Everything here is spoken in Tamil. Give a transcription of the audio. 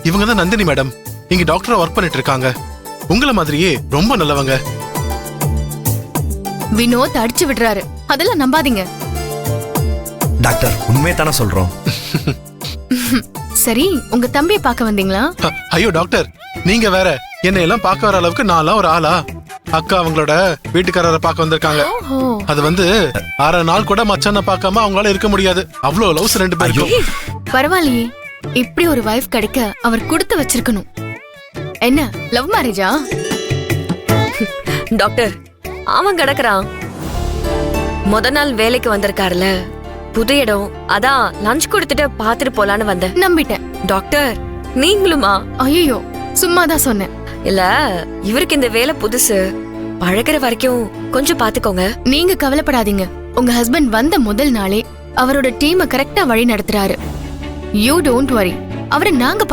இவங்க தான் நந்தினி மேடம். இங்க டாக்டரா ஒர்க் பண்ணிட்டு இருக்காங்க. உங்கள மாதிரியே ரொம்ப நல்லவங்க. வினோத் அடிச்சு விடுறாரு, அதெல்லாம் நம்பாதீங்க. டாக்டர் உண்மையை தானே சொல்றோம். சரி, உங்க தம்பியை பார்க்க வந்தீங்களா? ஐயோ டாக்டர், நீங்க வேற என்னை எல்லாம் பார்க்க வர அளவுக்கு நான்லாம் ஒரு ஆளா? அக்கா அவங்களோட வீட்டுக்காரரை பார்க்க வந்திருக்காங்க. ஓஹோ. அது வந்து அரை நாள் கூட மச்சான பார்க்காம அவங்களால இருக்க முடியாது. அவ்வளவு லவ்ஸ் ரெண்டு பேருக்கும். பரவாயில்லையே, இப்படி ஒரு வைஃப் கிடைக்க அவர் கொடுத்து வச்சிருக்கணும். என்ன லவ் மேரேஜா? டாக்டர் அவன் கிடக்குறான். முத நாள் வேலைக்கு வந்திருக்காருல, புது இடம், அதான் லஞ்ச் கொடுத்துட்டு பாத்துட்டு போலான்னு வந்தேன். நம்பிட்டேன். டாக்டர் நீங்களுமா? ஐயோ, சும்மாதான் சொன்னேன். இல்ல, இவருக்கு இந்த வேலை புதுசு, பழகுற வரைக்கும் கொஞ்சம் பாத்துக்கோங்க. நீங்க கவலைப்படாதீங்க. உங்க ஹஸ்பண்ட் வந்த முதல் நாளே அவரோட டீமை கரெக்டா வழி நடத்துறாரு. You don't worry. அவரை நாங்க